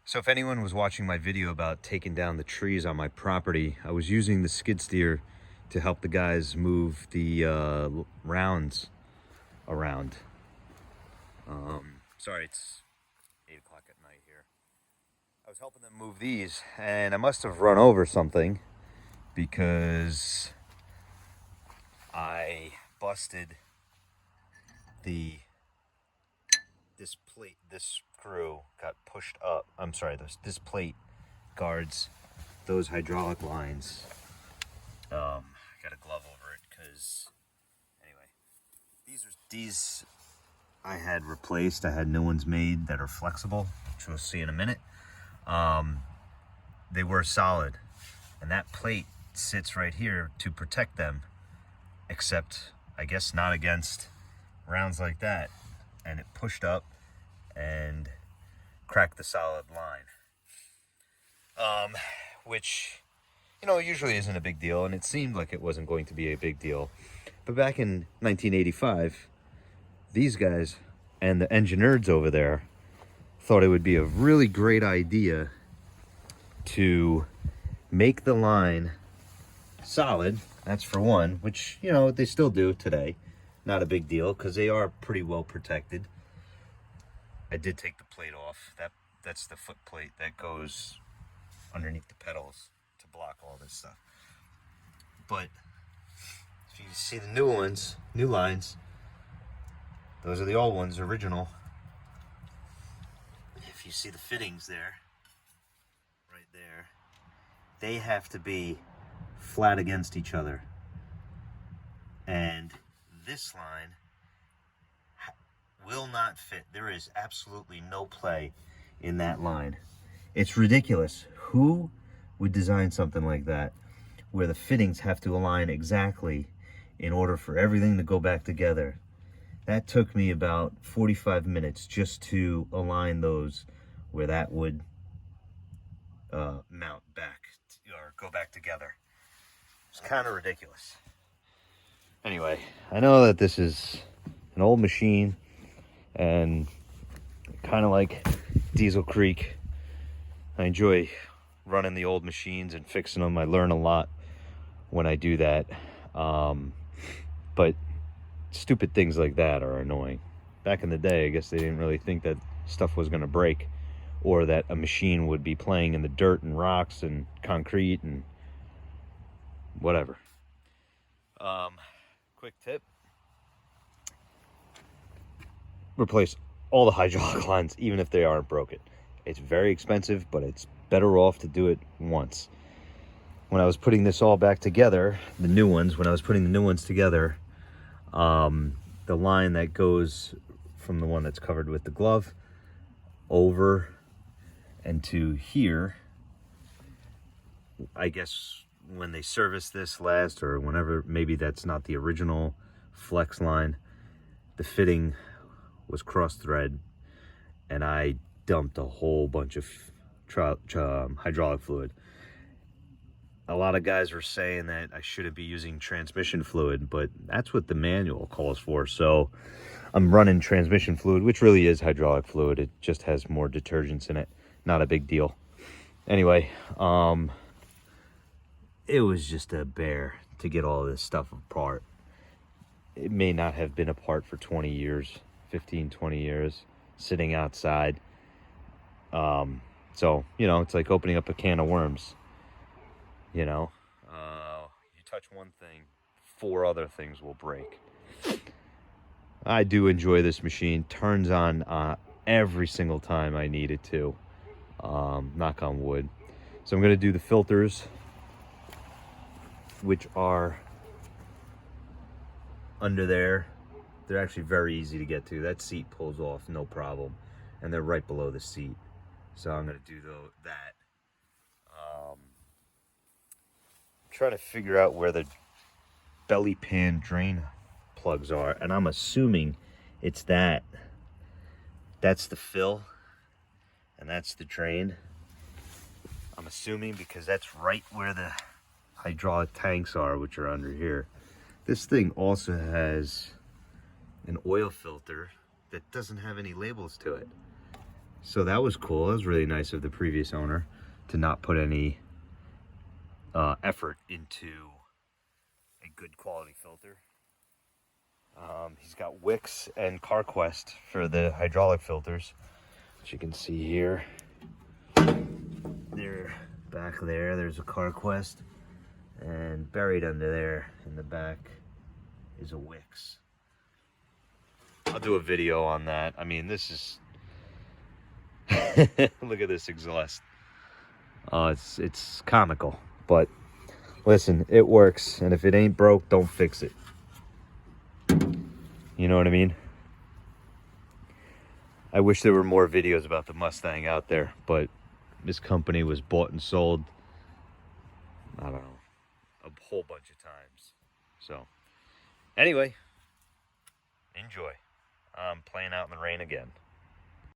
So if anyone was watching my video about taking down the trees on my property, I was using the skid steer to help the guys move the rounds around. Sorry, it's 8 o'clock at night here. I was helping them move these, and I must have run over something because I busted this plate, this screw got pushed up. I'm sorry, this plate guards those hydraulic lines. I got a glove over it because anyway, these I had replaced. I had new ones made that are flexible, which we'll see in a minute. They were solid, and that plate sits right here to protect them, except I guess not against rounds like that, and it pushed up and cracked the solid line, which, you know, usually isn't a big deal, and it seemed like it wasn't going to be a big deal. But back in 1985, these guys and the engineers over there thought it would be a really great idea to make the line solid. That's for one, which, you know, they still do today. Not a big deal because they are pretty well protected. I did take the plate off. That's the foot plate that goes underneath the pedals to block all this stuff. But if you see the new ones, new lines, those are the old ones, original. If you see the fittings there, right there, they have to be flat against each other. And this line will not fit. There is absolutely no play in that line. It's ridiculous. Who would design something like that where the fittings have to align exactly in order for everything to go back together? That took me about 45 minutes just to align those where that would mount back or go back together. It's kind of ridiculous. Anyway, I know that this is an old machine and kind of like Diesel Creek. I enjoy running the old machines and fixing them. I learn a lot when I do that. But stupid things like that are annoying. Back in the day, I guess they didn't really think that stuff was going to break, or that a machine would be playing in the dirt and rocks and concrete and whatever. Quick tip: replace all the hydraulic lines, even if they aren't broken. It's very expensive, but it's better off to do it once. When I was putting this all back together, when I was putting the new ones together, the line that goes from the one that's covered with the glove over and to here, I guess when they serviced this last, or whenever, maybe that's not the original flex line, the fitting was cross thread, and I dumped a whole bunch of hydraulic fluid. A lot of guys were saying that I shouldn't be using transmission fluid, but that's what the manual calls for. So I'm running transmission fluid, which really is hydraulic fluid. It just has more detergents in it. Not a big deal. Anyway, it was just a bear to get all this stuff apart. It may not have been apart for 20 years, 15, 20 years, sitting outside. So, you know, it's like opening up a can of worms. You know, you touch one thing, 4 other things will break. I do enjoy this machine. Turns on every single time I need it to. Knock on wood. So I'm going to do the filters, which are under there. They're actually very easy to get to. That seat pulls off, no problem. And they're right below the seat. So I'm going to do that. Trying to figure out where the belly pan drain plugs are, and I'm assuming it's that's the fill and that's the drain. I'm assuming because that's right where the hydraulic tanks are, which are under here. This thing also has an oil filter that doesn't have any labels to it. So that was cool. It was really nice of the previous owner to not put any effort into a good quality filter. He's got Wix and CarQuest for the hydraulic filters, which you can see here. They're back there. There's a CarQuest, and buried under there in the back is a Wix. I'll do a video on that. I mean, this is look at this exhaust. It's comical, but listen, it works, and if it ain't broke, don't fix it. You know what I mean? I wish there were more videos about the Mustang out there, but this company was bought and sold, I don't know, a whole bunch of times. So, anyway, enjoy. I'm playing out in the rain again.